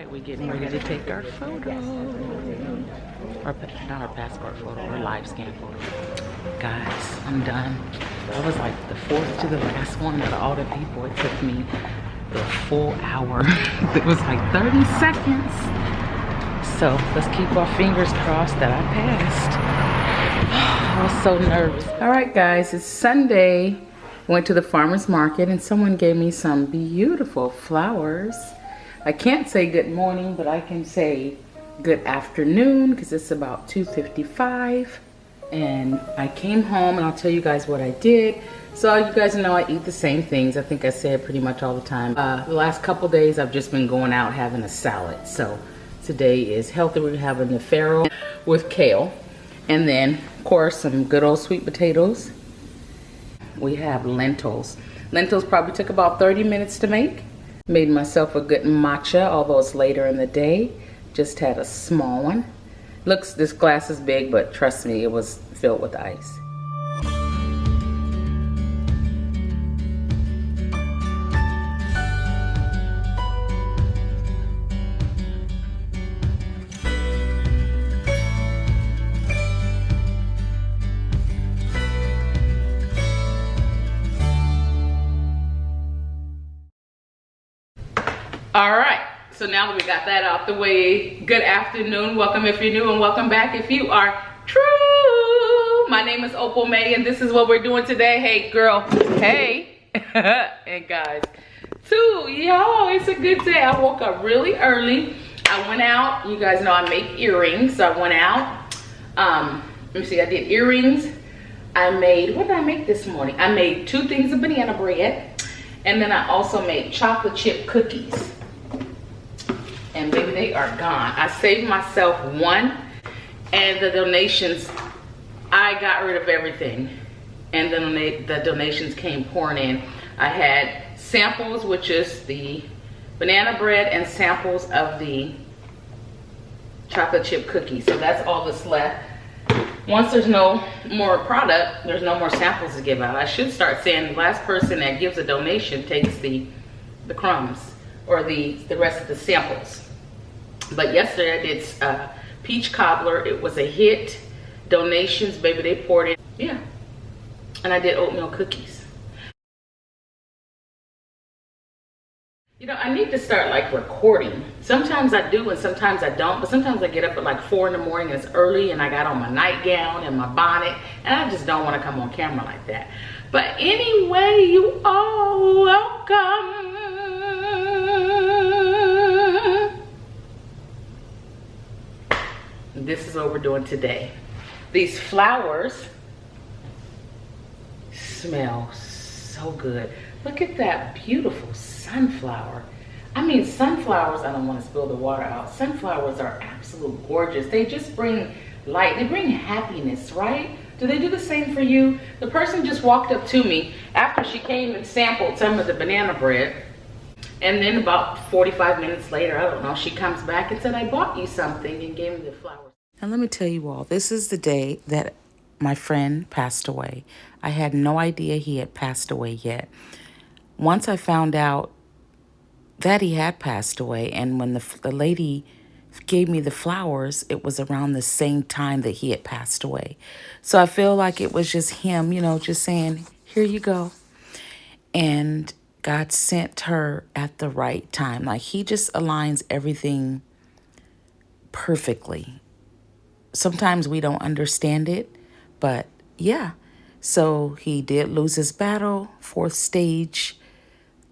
right, we're getting ready to take our photo. Not our passport photo, our live scan photo. Guys, I'm done. I was like the fourth to the last one out of all the people. It took me the full hour. It was like 30 seconds. So let's keep our fingers crossed that I passed. I was so nervous. All right, guys, it's Sunday. Went to the farmer's market and someone gave me some beautiful flowers. I can't say good morning, but I can say good afternoon because it's about 2:55. And I came home and I'll tell you guys what I did. So you guys know I eat the same things. I think I say it pretty much all the time. The last couple days I've just been going out having a salad. So today is healthy. We're having the farro with kale. And then, of course, some good old sweet potatoes. We have lentils. Lentils probably took about 30 minutes to make. Made myself a good matcha, although it's later in the day. Just had a small one. This glass is big, but trust me, it was filled with ice. All right, so now that we got that out the way, good afternoon, welcome if you're new and welcome back if you are true. My name is Opal May and this is what we're doing today. Hey girl, hey, and guys, too, yo, it's a good day. I woke up really early. I went out, you guys know I make earrings, so I went out. Let me see, I did earrings. I made, what did I make this morning? I made 2 things of banana bread and then I also made chocolate chip cookies. And baby, they are gone. I saved myself one, and the donations, I got rid of everything. And then the donations came pouring in. I had samples, which is the banana bread, and samples of the chocolate chip cookies. So that's all that's left. Once there's no more product, there's no more samples to give out. I should start saying the last person that gives a donation takes the crumbs or the rest of the samples. But yesterday I did peach cobbler. It was a hit. Donations, baby, they poured it. Yeah. And I did oatmeal cookies. You know, I need to start like recording. Sometimes I do and sometimes I don't, but sometimes I get up at like 4 in the morning and it's early and I got on my nightgown and my bonnet and I just don't want to come on camera like that. But anyway, you are welcome. This is what we're doing today. These flowers smell so good. Look at that beautiful sunflower. I mean, sunflowers, I don't want to spill the water out. Sunflowers are absolute gorgeous. They just bring light. They bring happiness, right? Do they do the same for you? The person just walked up to me after she came and sampled some of the banana bread. And then about 45 minutes later, I don't know, she comes back and said, I bought you something, and gave me the flowers. And let me tell you all, this is the day that my friend passed away. I had no idea he had passed away yet. Once I found out that he had passed away, and when the lady gave me the flowers, it was around the same time that he had passed away. So I feel like it was just him, you know, just saying, here you go. And God sent her at the right time. Like he just aligns everything perfectly. Sometimes we don't understand it, but yeah. So he did lose his battle, 4th stage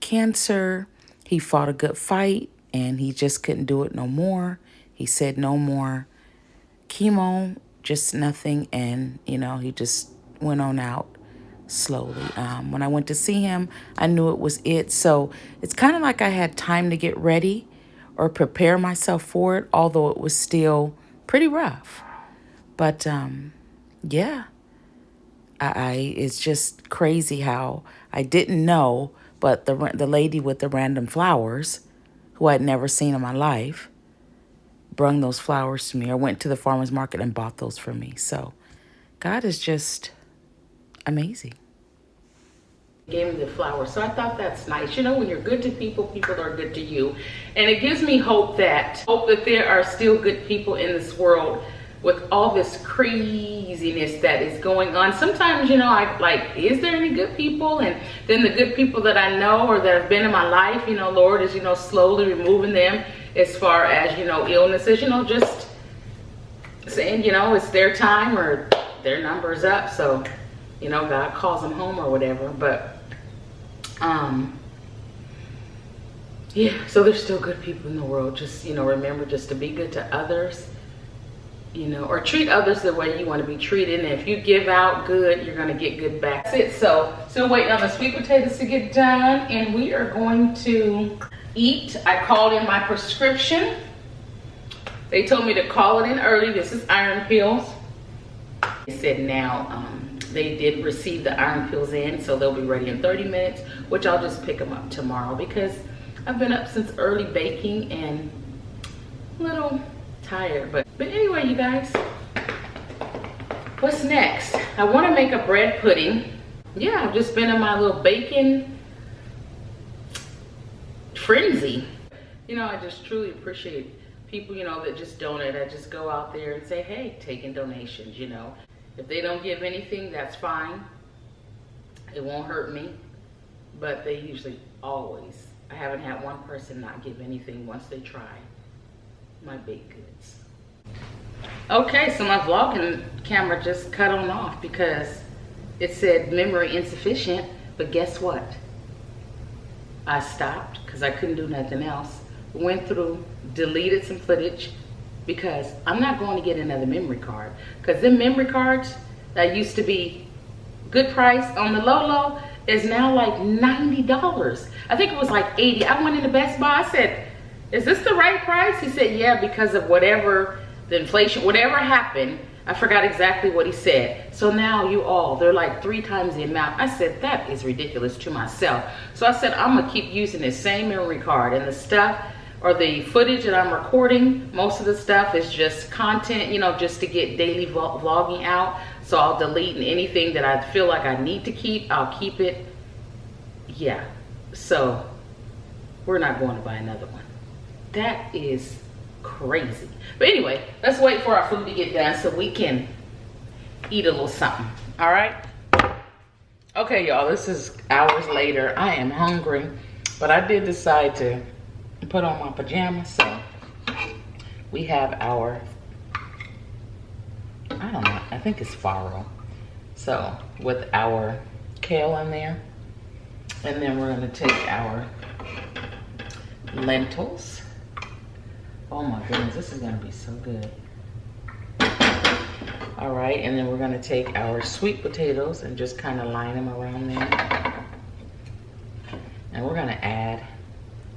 cancer. He fought a good fight and he just couldn't do it no more. He said no more chemo, just nothing. And, you know, he just went on out slowly. When I went to see him, I knew it was it. So it's kind of like I had time to get ready or prepare myself for it, although it was still pretty rough. But yeah, it's just crazy how I didn't know, but the lady with the random flowers, who I'd never seen in my life, brung those flowers to me, or went to the farmer's market and bought those for me. So God is just amazing. Gave me the flowers. So I thought that's nice. You know, when you're good to people, people are good to you. And it gives me hope that there are still good people in this world with all this craziness that is going on. Sometimes, you know, I like, is there any good people? And then the good people that I know or that have been in my life, you know, Lord is, you know, slowly removing them as far as, you know, illnesses, you know, just saying, you know, it's their time or their number's up. So, you know, God calls them home or whatever. But yeah, so there's still good people in the world. Just, you know, remember just to be good to others, you know, or treat others the way you want to be treated. And if you give out good, you're going to get good back. That's it. So still waiting on the sweet potatoes to get done, and we are going to eat. I called in my prescription. They told me to call it in early. This is iron pills. They said now they did receive the iron pills in, so they'll be ready in 30 minutes, which I'll just pick them up tomorrow because I've been up since early baking and a little tired. But anyway, you guys, what's next? I want to make a bread pudding. Yeah, I've just been in my little baking frenzy. You know, I just truly appreciate people, you know, that just donate. I just go out there and say, hey, taking donations, you know. If they don't give anything, that's fine. It won't hurt me. But they usually always, I haven't had one person not give anything once they try my baked goods. Okay, so my vlogging camera just cut on off because it said memory insufficient, but guess what? I stopped because I couldn't do nothing else. Went through, deleted some footage because I'm not going to get another memory card. Because them memory cards that used to be good price on the low is now like $90. I think it was like $80. I went into Best Buy, I said, is this the right price? He said, yeah, because of whatever, the inflation, whatever happened. I forgot exactly what he said. So now you all, they're like 3 times the amount. I said, that is ridiculous to myself. So I said, I'm gonna keep using this same memory card, and the stuff or the footage that I'm recording, most of the stuff is just content, you know, just to get daily vlogging out. So I'll delete, and anything that I feel like I need to keep, I'll keep it. Yeah, so we're not going to buy another one. That is crazy. But anyway, let's wait for our food to get done so we can eat a little something. All right. Okay, y'all, this is hours later. I am hungry, but I did decide to put on my pajamas. So we have our, I don't know, I think it's farro. So with our kale in there, and then we're gonna take our lentils. Oh my goodness, this is gonna be so good. All right, and then we're gonna take our sweet potatoes and just kind of line them around there. And we're gonna add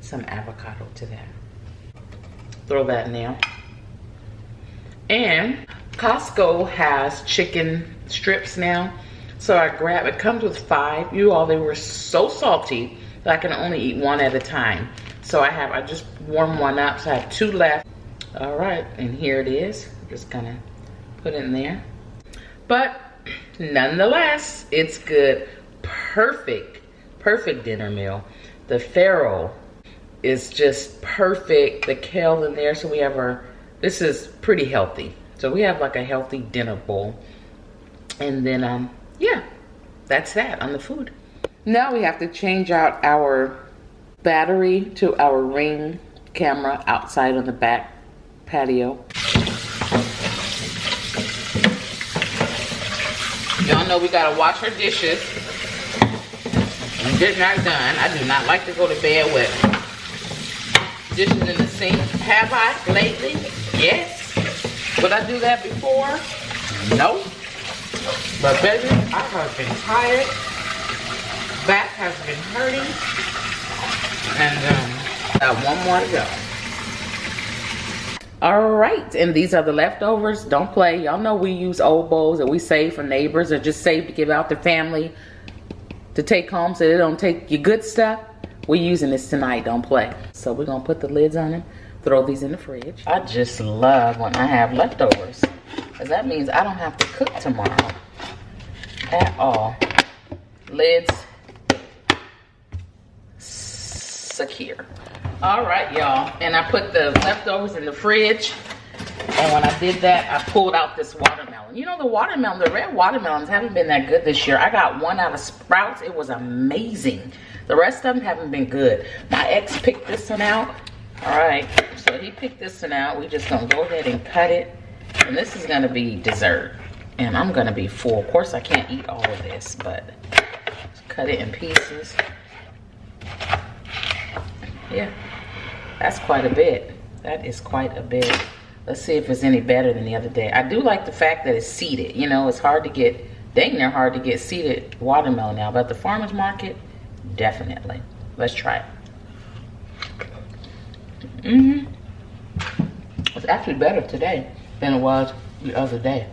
some avocado to that. Throw that in there. And Costco has chicken strips now. So I grab, it comes with 5. You all, they were so salty that I can only eat 1 at a time. So I just warmed 1 up, so I have 2 left. All right, and here it is. I'm just gonna put it in there. But nonetheless, it's good. Perfect dinner meal. The farro is just perfect. The kale in there, so we have our, this is pretty healthy. So we have like a healthy dinner bowl. And then, yeah, that's that on the food. Now we have to change out our battery to our Ring camera outside on the back patio. Y'all know we gotta wash our dishes and get that done. I do not like to go to bed with dishes in the sink. Have I lately? Yes. Would I do that before? No. But baby, I have been tired. Back has been hurting. And got 1 more to go. All right, and these are the leftovers. Don't play. Y'all know we use old bowls that we save for neighbors or just save to give out to family to take home so they don't take your good stuff. We're using this tonight. Don't play. So we're gonna put the lids on them, throw these in the fridge. I just love when I have leftovers, because that means I don't have to cook tomorrow at all. Lids secure. All right, y'all. And I put the leftovers in the fridge. And when I did that, I pulled out this watermelon. You know, the red watermelons haven't been that good this year. I got one out of Sprouts. It was amazing. The rest of them haven't been good. My ex picked this one out. All right, so he picked this one out. We're just gonna go ahead and cut it. And this is gonna be dessert. And I'm gonna be full. Of course, I can't eat all of this, but just cut it in pieces. Yeah, that's quite a bit. That is quite a bit. Let's see if it's any better than the other day. I do like the fact that it's seeded. You know, it's hard to get, dang near hard to get seeded watermelon now. But at the farmer's market, definitely. Let's try it. It's actually better today than it was the other day.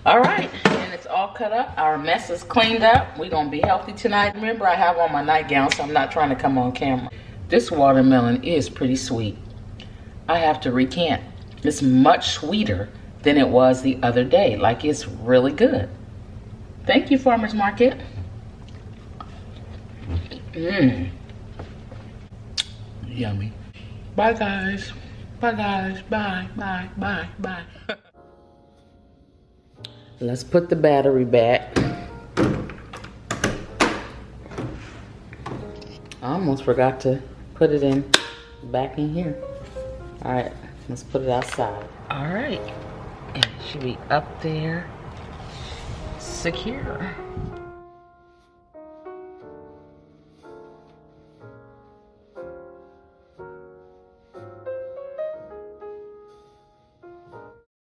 All right, and it's all cut up. Our mess is cleaned up. We're gonna be healthy tonight. Remember, I have on my nightgown, so I'm not trying to come on camera. This watermelon is pretty sweet. I have to recant. It's much sweeter than it was the other day. Like, it's really good. Thank you, Farmer's Market. Yummy. Bye, guys. Bye, guys. Bye, bye, bye, bye. Let's put the battery back. I almost forgot to put it in back in here. All right, let's put it outside. All right, and it should be up there, secure.